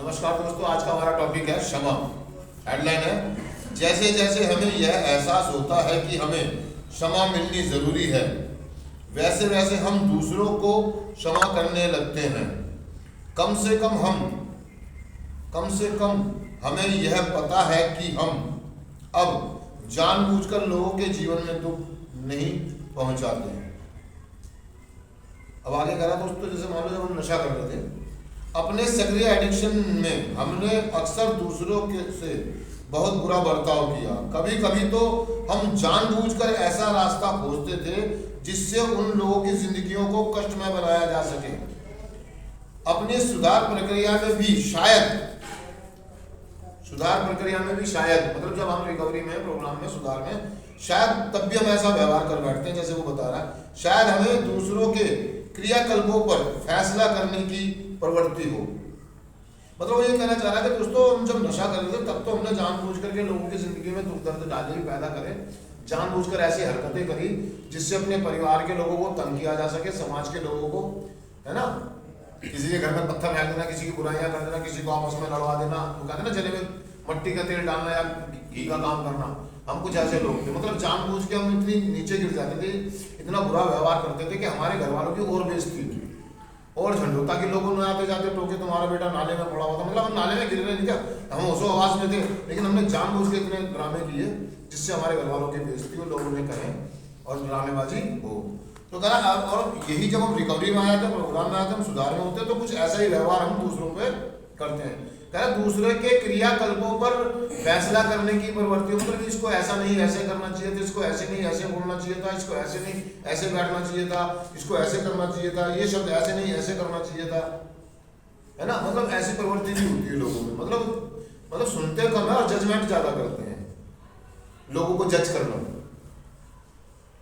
नमस्कार दोस्तों, आज का हमारा टॉपिक है क्षमा। हेडलाइन है, जैसे जैसे हमें यह एहसास होता है कि हमें क्षमा मिलनी जरूरी है, वैसे वैसे हम दूसरों को क्षमा करने लगते हैं। कम से कम हमें यह पता है कि हम अब जानबूझकर लोगों के जीवन में दुख नहीं पहुंचाते हैं। अब आगे कह रहा दोस्तों, जैसे मान लो जब हम नशा कर रहे थे, अपने सक्रिय एडिक्शन में हमने अक्सर दूसरों के से बहुत बुरा बर्ताव किया। कभी कभी तो हम जानबूझकर ऐसा रास्ता खोजते थे जिससे उन लोगों की जिंदगियों को कष्टमय बनाया जा सके। अपनी सुधार प्रक्रिया में भी शायद मतलब जब हम रिकवरी में, प्रोग्राम में, सुधार में, शायद तब भी हम ऐसा व्यवहार कर बैठते हैं जैसे वो बता रहा है। शायद हमें दूसरों के क्रियाकल्पों पर फैसला करने की प्रवृत्ति हो। मतलब वो ये कहना चाह रहा है कि दोस्तों, हम जब नशा कर रहे थे तब तो हमने जानबूझ करके लोगों की जिंदगी में दुख दर्द डाले भी पैदा करे, जानबूझकर ऐसी हरकतें करी जिससे अपने परिवार के लोगों को तंग किया जा सके, समाज के लोगों को, है ना, किसी के घर में पत्थर फेंक देना, किसी की बुराइयां कर देना, किसी को आपस में लड़वा देना, तो कहते ना जले में मट्टी का तेल डालना या घी का काम करना। हम कुछ ऐसे लोग थे, मतलब जानबूझ के हम इतनी नीचे गिर जाते थे, इतना बुरा व्यवहार करते थे कि हमारे घर वालों की और बेइज्जती थी और झंडू, ताकि लोगों ने आते जाते टोके तुम्हारा बेटा नाले में पड़ा हुआ था। मतलब हम नाले में गिर रहे नहीं, क्या हम होशो आवाज में थे, लेकिन हमने जानबूझ के इतने ड्रामे किए जिससे हमारे घर वालों की बेइज्जती हो, लोगों ने करें और ड्रामेबाजी हो। तो कहा, और यही जब हम रिकवरी में आए थे, प्रोग्राम में आए थे, हम सुधार में होते, तो कुछ ऐसा ही व्यवहार हम दूसरों पे करते हैं। कह दूसरे के क्रियाकल्पों पर फैसला करने की प्रवृत्ति, मतलब इसको ऐसा नहीं ऐसे करना चाहिए था, इसको ऐसे नहीं ऐसे बोलना चाहिए था, इसको ऐसे नहीं ऐसे बैठना चाहिए था, इसको ऐसे करना चाहिए था, ये शब्द ऐसे नहीं ऐसे करना चाहिए था, है ना। मतलब ऐसी प्रवृत्ति भी होती है लोगों में। मतलब सुनते कम है और जजमेंट ज्यादा करते हैं, लोगों को जज करना,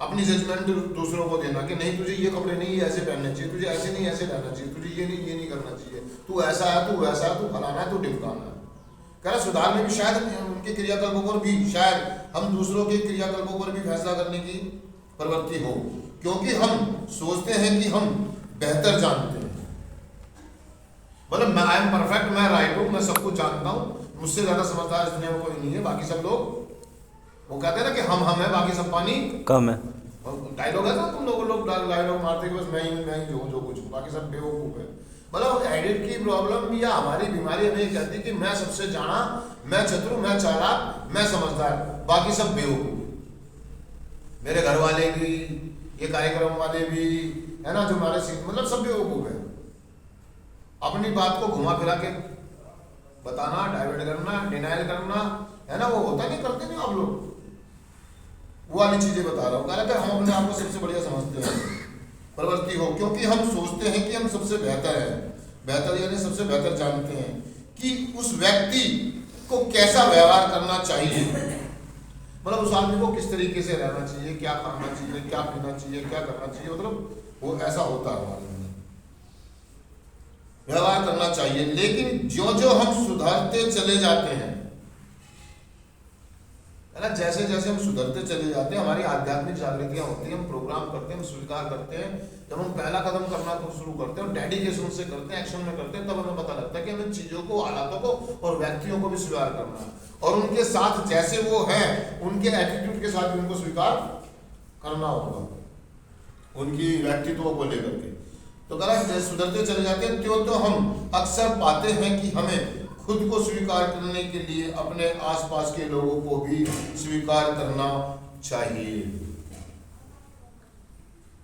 अपनी जजमेंट दूसरों को देना कि नहीं तुझे ये कपड़े नहीं ऐसे पहनने चाहिए, तुझे ऐसे नहीं ऐसे रहना चाहिए, तुझे ये नहीं करना चाहिए, तू ऐसा है, तू वैसा है, तू फलाना है, तू ढिमकाना है। कह रहा सुधार में भी शायद उनके क्रियाकल्पों पर भी शायद हम दूसरों के क्रियाकल्पों पर भी फैसला करने की प्रवृत्ति हो, क्योंकि हम सोचते हैं कि हम बेहतर जानते हैं। मतलब आई एम परफेक्ट, मैं राइट हूँ, मैं सब कुछ जानता हूँ, मुझसे ज्यादा समझदार इस दुनिया में कोई नहीं है, बाकी सब लोग, वो कहते हैं ना कि हम है, बाकी सब पानी कम है। डायलॉग है ना, तुम लोग डायलॉग मारते कि बस मैं ही जो कुछ हूँ, बाकी सब बेवकूफ है। मतलब एडिट की प्रॉब्लम या हमारी बीमारी हमें ये कहती है कि मैं सबसे जाना, मैं चतुर, मैं चालाक, मैं समझदार, बाकी सब बेवकूफ। मेरे घर वाले भी, ये कार्यक्रम वाले भी, है ना, जो हमारे मतलब सब बेवकूफ है। अपनी बात को घुमा फिरा के बताना, डाइवर्ट करना, डिनाइल करना, है ना, वो होता नहीं, करते नहीं आप लोग, वो वाली चीजें बता रहा हूँ। कह हम अपने आप को सबसे बढ़िया समझते हैं, प्रवृत्ति हो, क्योंकि हम सोचते हैं कि हम सबसे बेहतर है, बेहतर यानी सबसे बेहतर जानते हैं कि उस व्यक्ति को कैसा व्यवहार करना चाहिए, मतलब उस आदमी को किस तरीके से रहना चाहिए, क्या खाना चाहिए, क्या पीना चाहिए, क्या करना चाहिए, मतलब वो ऐसा होता है हमारे अंदर, व्यवहार करना चाहिए। लेकिन जो हम सुधरते चले जाते हैं, है ना, जैसे जैसे हम सुधरते चले जाते हैं, हमारी आध्यात्मिक जागृतियां होती हैं, हम प्रोग्राम करते हैं, हम स्वीकार करते हैं, जब हम पहला कदम करना शुरू करते हैं और डेडिकेशन से करते हैं, एक्शन में करते हैं, तब हमें पता लगता है कि हमें चीजों को, हालातों को और व्यक्तियों को भी स्वीकार करना है, और उनके साथ जैसे वो हैं उनके एटीट्यूड के साथ भी उनको स्वीकार करना होगा, उनकी व्यक्तित्व को लेकर के। तो कह सुधरते चले जाते हैं, क्यों, तो हम अक्सर पाते हैं कि हमें खुद को स्वीकार करने के लिए अपने आसपास के लोगों को भी स्वीकार करना चाहिए।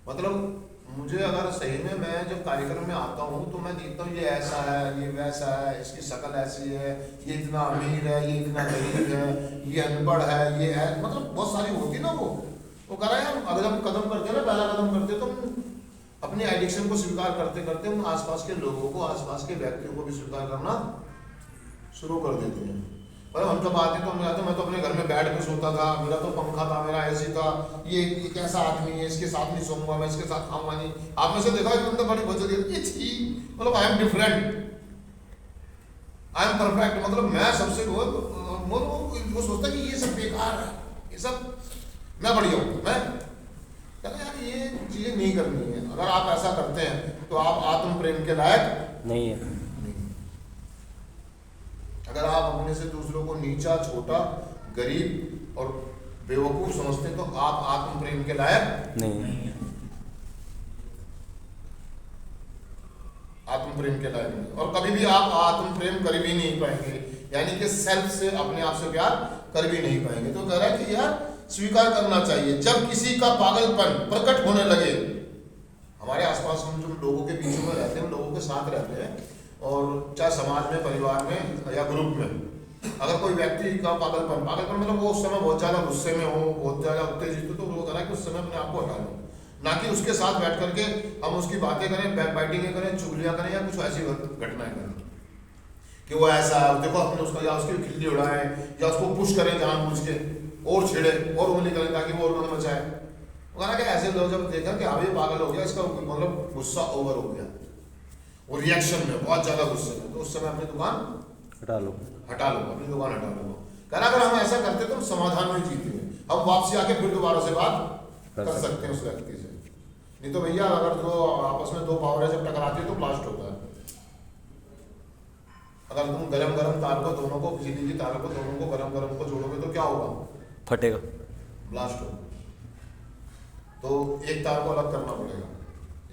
मतलब मुझे अगर सही में, मैं जब कार्यक्रम में आता हूँ तो मैं देखता हूँ ये ऐसा है, ये वैसा है, इसकी शक्ल ऐसी है, ये इतना अमीर है, ये इतना गरीब है, ये अनपढ़ है, ये है, मतलब बहुत सारी होती ना वो कह रहा है। अगर हम कदम करते हैं ना, पहला कदम करते तो हम अपनी एडिक्शन को स्वीकार करते करते हम आसपास के लोगों को, आसपास के व्यक्तियों को भी स्वीकार करना शुरू कर देते हैं। पर हम जब आते तो मैं तो अपने घर में बेड पे सोता था, मेरा तो पंखा था, मेरा एसी था, ये कैसा आदमी है, इसके साथ नहीं सोऊंगा मैं, इसके साथ खाऊंगा नहीं। आप में से देखा कि उनका बड़ी बचत है, मतलब I am different, I am perfect, मतलब मैं सबसे वो सोचता कि ये सब बेकार है, ये सब मैं बढ़िया हूँ। मैं कहता यार ये चीजें नहीं करनी है। अगर आप ऐसा करते हैं तो आप आत्म प्रेम के लायक नहीं है। अगर आप अपने से दूसरों को नीचा, छोटा, गरीब और बेवकूफ समझते हैं तो आप आत्म प्रेम के लायक नहीं। आत्म प्रेम के लायक नहीं, और कभी भी आप आत्म प्रेम कर भी नहीं पाएंगे, यानी कि सेल्फ से, अपने आप से प्यार कर भी नहीं पाएंगे। तो कह रहा है कि यार स्वीकार करना चाहिए जब किसी का पागलपन प्रकट होने लगे। हमारे आसपास हम जो लोगों के बीच में रहते हैं, लोगों के साथ रहते हैं, और चाहे समाज में, परिवार में या ग्रुप में, अगर कोई व्यक्ति का पागलपन मतलब वो उस समय बहुत ज़्यादा गुस्से में हो, बहुत ज़्यादा उत्तेजित हो, तो वो कह रहा है कि उस समय अपने आप को हटा लो, ना कि उसके साथ बैठ करके हम उसकी बातें करें, बैकबाइटिंग करें, चुगलियाँ करें या कुछ ऐसी घटनाएं करें कि वो ऐसा देखो अपने उसका, या उसकी खिल्ली उड़ाएं या उसको पुश करें जानबूझ के और छिड़े और उंगली करें ताकि वो और मचाए। वो कहना कि ऐसे लोग जब देखा कि हाँ ये पागल हो गया, इसका मतलब गुस्सा ओवर हो गया, वो रिएक्शन में बहुत ज़्यादा गुस्से में, तो उस समय अपनी दुकान हटा लो, अपनी दुकान हटा लो। कहना अगर हम ऐसा करते तो हम समाधान में जीतेंगे, हम वापसी आके फिर दोबारा से बात कर सकते हैं उस व्यक्ति से। नहीं तो भैया अगर जो आपस में दो पावर जब टकराती है तो ब्लास्ट होता है। अगर तुम गरम तार को दोनों को, बिजली की तार को दोनों को गरम को जोड़ोगे तो क्या होगा? फटेगा, ब्लास्ट होगा। तो एक तार को अलग करना पड़ेगा,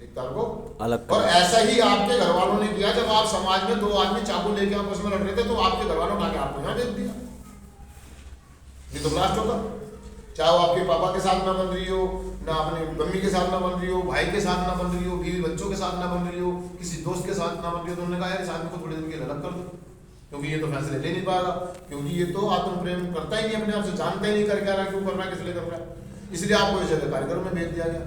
एक तार को अलग। और ऐसा ही आपके घर वालों ने किया, जब आप समाज में दो आदमी चाकू लेके आपस में लड़ रहे थे तो आपके घर वालों ने आपको यहाँ भेज दिया, नहीं तो ब्लास्ट होगा। चाहे वो आपके पापा के साथ ना बन रही हो, ना अपनी मम्मी के साथ ना बन रही हो, भाई के साथ ना बन रही हो, बीवी बच्चों के साथ ना बन रही हो, किसी दोस्त के साथ ना बन रही हो, तो उन्होंने कहा यार इस आदमी को थोड़े दिन के लिए अलग कर दो, क्योंकि ये तो फैसले ले नहीं पाएगा, क्योंकि ये तो आत्म प्रेम करता ही नहीं, अपने आप से जानता ही नहीं कर क्या रहा, क्यों कर रहा है, किस लिए कर रहा है, इसलिए आपको इस जगह कार्यक्रम में भेज दिया गया।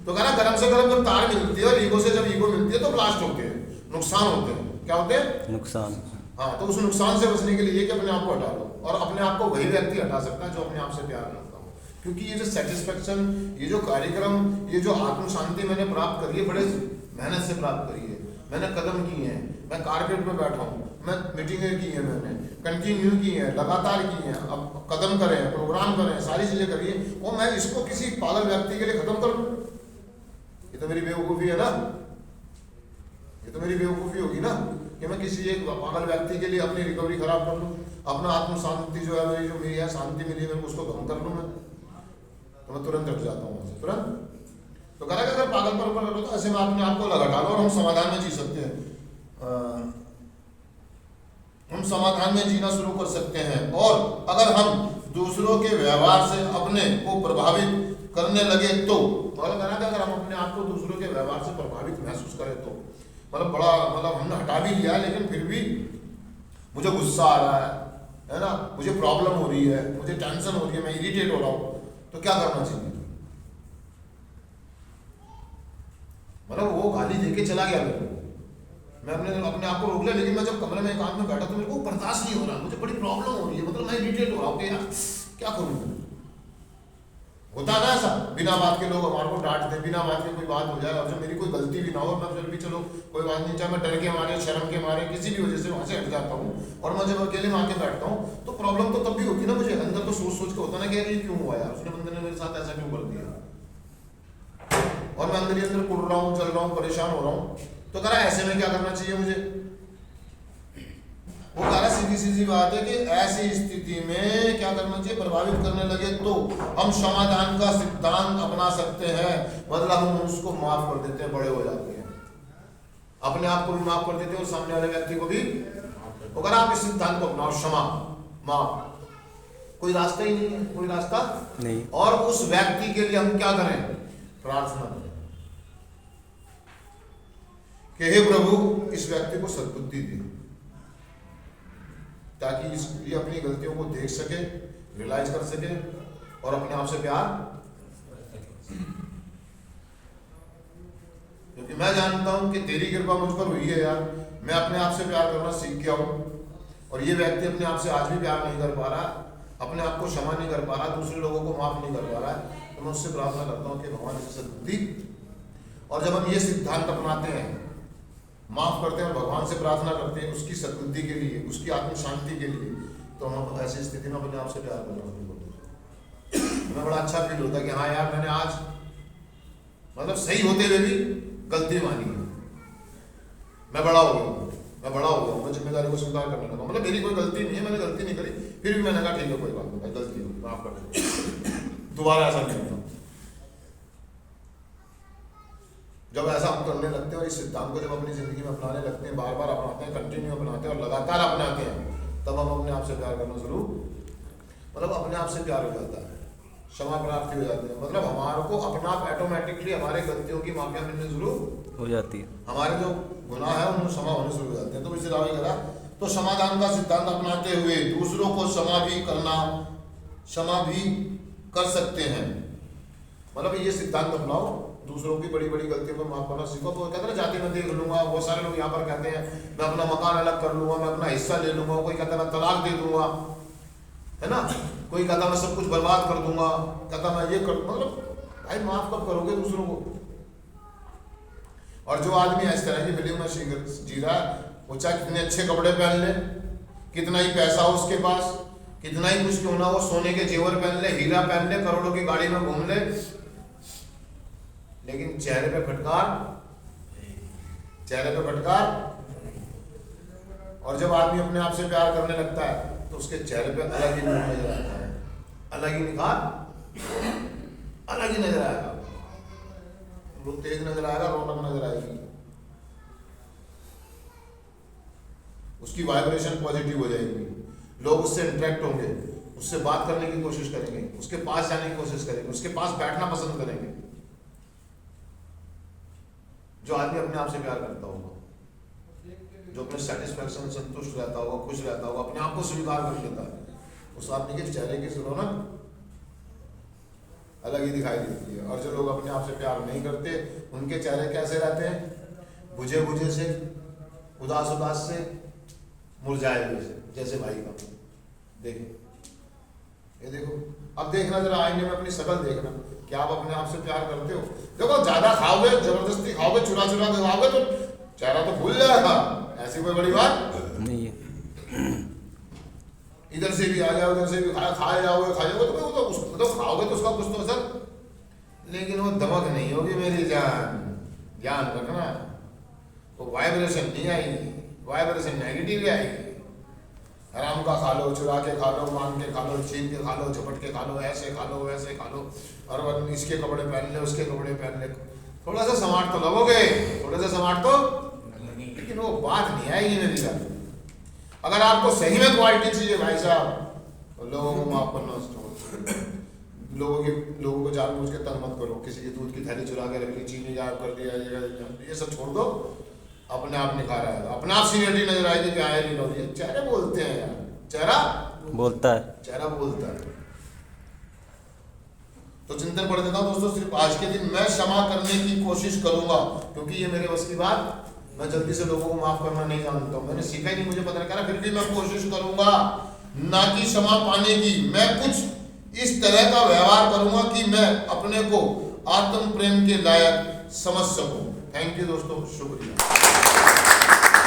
तो कहना गरम से गरम जब तार मिलती है और ईगो से जब ईगो मिलती है तो ब्लास्ट होते हैं, नुकसान होते हैं। क्या होते हैं? नुकसान। हाँ, तो उस नुकसान से बचने के लिए कि अपने आप को हटा लो, और अपने आप को वही व्यक्ति हटा सकता है जो अपने आप से प्यार करता हो, क्योंकि ये जो सेटिस्फेक्शन, ये जो कार्यक्रम, ये जो आत्म शांति मैंने प्राप्त करी है, बड़े मेहनत से प्राप्त करी है, मैंने कदम किए हैं, मैं कारपेट पे बैठा हूँ, मैं मीटिंगें की हैं, मैंने कंटिन्यू की हैं, लगातार की हैं, अब कदम करें, प्रोग्राम करें, सारी चीज़ें करिए, और मैं इसको किसी पागल व्यक्ति के लिए खत्म कर दूँ, ये तो मेरी बेवकूफ़ी है ना, ये तो मेरी बेवकूफ़ी होगी ना कि मैं किसी एक पागल व्यक्ति के लिए अपनी रिकवरी खराब कर लूँ, अपना आत्म शांति जो है मेरी है शांति मिली है, मैं उसको कम कर लूँ, मैं तो मैं तुरंत हट जाता हूँ वहाँ तुरंत। तो कह रहा है अगर पागलपन पर करो तो ऐसे में अपने आप को लगा डालो और हम समाधान में जी सकते हैं, हम समाधान में जीना शुरू कर सकते हैं। और अगर हम दूसरों के व्यवहार से अपने को प्रभावित करने लगे तो अगर हम अपने आप को दूसरों के व्यवहार से प्रभावित महसूस करें तो मतलब हमने हटा भी लिया लेकिन फिर भी मुझे गुस्सा आ रहा है ना, मुझे प्रॉब्लम हो रही है, मुझे टेंशन हो रही है, मैं इरिटेट हो रहा हूँ, तो क्या करना चाहिए? मतलब वो गाली देके चला गया मेरे को, मैं अपने आप को रोक लिया, लेकिन मैं जब कमरे में एकांत में बैठा तो मेरे को बर्दाश्त नहीं हो रहा, मुझे बड़ी प्रॉब्लम हो रही है, मतलब मैं इरिटेट हो रहा हूँ कि यार क्या करूँ। होता है ना ऐसा, बिना बात के लोग हमारे को डांट दें, बिना बात के कोई बात हो जाए और जब मेरी कोई गलती भी ना हो, मैं फिर भी चलो कोई बात नहीं, चाहे मैं डर के मारे, शर्म के मारे, किसी भी वजह से वहाँ से हट जाता हूँ और मैं जब अकेले में आके बैठता हूँ तो प्रॉब्लम तो तब भी होती है ना, मुझे अंदर तो सोच के होता ना कि यार ये क्यों हुआ यार, उसने बंदे ने मेरे साथ ऐसा क्यों कर दिया, और मैं अंदर ही अंदर कुड़ रहा हूँ, चल रहा हूँ, परेशान हो रहा हूँ। तो कह रहा ऐसे में क्या करना चाहिए मुझे? वो कह रहा सीधी बात है कि ऐसी स्थिति में क्या करना चाहिए? प्रभावित करने लगे तो हम समाधान का सिद्धांत अपना सकते हैं, मतलब हम उसको माफ कर देते हैं, बड़े हो जाते हैं, अपने आप को भी माफ कर देते हैं और सामने वाले व्यक्ति को भी। अगर आप इस सिद्धांत को अपनाओ, क्षमा, माफ, कोई रास्ता ही नहीं है, कोई रास्ता नहीं। और उस व्यक्ति के लिए हम क्या करें? प्रार्थना करें कि हे प्रभु इस व्यक्ति को सद्बुद्धि दे, ताकि ये अपनी गलतियों को देख सके, रियलाइज कर सके और अपने आप से प्यार, क्योंकि मैं जानता हूं कि तेरी कृपा मुझ पर हुई है यार, मैं अपने आप से प्यार करना सीख गया हूं, और ये व्यक्ति अपने आप से आज भी प्यार नहीं कर पा रहा, अपने आप को क्षमा नहीं कर पा रहा, दूसरे लोगों को माफ नहीं कर पा रहा है, तो मैं उससे प्रार्थना करता हूं कि भगवान इसे सद्बुद्धि। और जब हम ये सिद्धांत अपनाते हैं, माफ करते हैं और भगवान से प्रार्थना करते हैं उसकी सद्बुद्धि के लिए, उसकी आत्म शांति के लिए, तो हम ऐसी स्थिति में अपने आप से प्यार करना शुरू करते हैं। हमें बड़ा अच्छा फील होता है कि हाँ यार मैंने आज मतलब सही होते हुए भी गलती मानी है, मैं बड़ा हो गया, मैं बड़ा हो गया हूँ, मैं जिम्मेदारी को स्वीकार करने लगा, मतलब मेरी कोई गलती नहीं है, मैंने गलती नहीं करी, फिर भी मैंने कहा ठीक है कोई बात नहीं, गलती होगी माफ कर दे, दोबारा ऐसा नहीं होता। जब ऐसा हम करने लगते हैं और इस सिद्धांत को जब अपनी जिंदगी में अपनाने लगते हैं, बार बार अपनाते हैं, कंटिन्यू अपनाते हैं और लगातार अपनाते हैं, तब हम अपने आप से प्यार करना शुरू, मतलब अपने आप से प्यार हो जाता है, क्षमा प्राप्ति हो जाती है, मतलब हमारे को अपना आप ऑटोमेटिकली हमारे गलतियों की माफिया मिलने शुरू हो जाती है, हमारे जो गुनाह है उनमें क्षमा होने शुरू हो जाते हैं। तो इसे रावी करा, तो समाधान का सिद्धांत अपनाते हुए दूसरों को क्षमा भी कर सकते हैं, मतलब ये सिद्धांत अपनाओ, दूसरों की बड़ी बड़ी गलतियों को माफ करना सीखो। तो कहते हैं जाति में देख लूंगा, बहुत सारे लोग यहाँ पर कहते हैं मैं अपना मकान अलग कर लूंगा, मैं अपना हिस्सा ले लूंगा, कोई कहता है मैं तलाक दे दूंगा, है ना, कोई कहता मैं सब कुछ बर्बाद कर दूंगा, कहता मैं ये कर, मतलब भाई माफ कब करोगे दूसरों को। और जो आदमी इस तरह की फिल्म में जी रहा है, वो चाहे कितने अच्छे कपड़े पहन ले, कितना ही पैसा हो उसके पास, कितना ही कुछ क्यों ना हो, सोने के जेवर पहन ले, हीरा पहन ले, करोड़ों की गाड़ी में घूम ले, लेकिन चेहरे पे फटकार, चेहरे पे फटकार। और जब आदमी अपने आप से प्यार करने लगता है तो उसके चेहरे पे अलग ही नूर नजर आता है, अलग ही निखार, अलग ही नजर आएगा, वो तेज नजर आएगा, रौनक नजर आएगी, उसकी वाइब्रेशन पॉजिटिव हो जाएगी, लोग उससे इंटरेक्ट होंगे, उससे बात करने की कोशिश करेंगे, उसके पास जाने की कोशिश करेंगे, उसके पास बैठना पसंद करेंगे। जो आदमी अपने आप से प्यार करता होगा, जो अपने सेटिस्फैक्शन, संतुष्ट रहता होगा, खुश रहता होगा, अपने आप को स्वीकार कर लेता है, उस आदमी के चेहरे की रौनक अलग ही दिखाई देती है। और जो लोग अपने आप से प्यार नहीं करते, उनके चेहरे कैसे रहते हैं, बुझे बुझे से, उदास उदास से, मुरझाए हुए से, जैसे भाई का। देखिए ये देखो, अब देखना जरा आईने में अपनी शक्ल देखना, क्या आप अपने आप से प्यार करते हो। देखो ज्यादा खाओगे, जबरदस्ती खाओगे, चुरा चुरा के खाओगे तो चेहरा तो भूल जाएगा, ऐसी कोई बड़ी बात नहीं है। इधर से भी आ जाओ, उधर से भी खाए जाओगे तो खाओगे तो उसका कुछ तो असर, लेकिन वो दमक नहीं होगी मेरी जान, ध्यान रखना, वो वाइब्रेशन नहीं आएगी, वाइब्रेशन नेगेटिव आएगी। हराम का खा लो, चुरा के खा लो, मांग के खा लो, छीन के खा लो, झपट के खा लो, ऐसे खा लो, वैसे खा लो, और इसके कपड़े पहन ले, उसके कपड़े पहन ले, थोड़ा सा समाट तो लगोगे, थोड़ा सा समाट तो, लेकिन वो बात नहीं आएगी मेरी बात। अगर आपको सही में क्वालिटी चाहिए भाई साहब, तो लोगों को माफ करना छोड़, लोगों को जानबूझ के तंग मत करो, किसी की दूध की थैली चुरा के रख ली, चीनी गायब कर दिया, ये सब छोड़ दो, अपने आप निखार आएगा, अपने आप सीनियरिटी नजर आएगी कि आए नहीं लोग, चेहरे बोलते हैं यार, चेहरा बोलता है, चेहरा बोलता है। तो चिंतन पढ़ देता हूँ दोस्तों, सिर्फ आज के दिन मैं क्षमा करने की कोशिश करूंगा, क्योंकि ये मेरे बस की बात, मैं जल्दी से लोगों को माफ करना नहीं जानता हूँ, मैंने सीखा ही नहीं, मुझे पता नहीं करा, फिर भी मैं कोशिश करूंगा ना कि क्षमा पाने की, मैं कुछ इस तरह का व्यवहार करूंगा कि मैं अपने को आत्म प्रेम के लायक समझ सकूं। थैंक यू दोस्तों, शुक्रिया।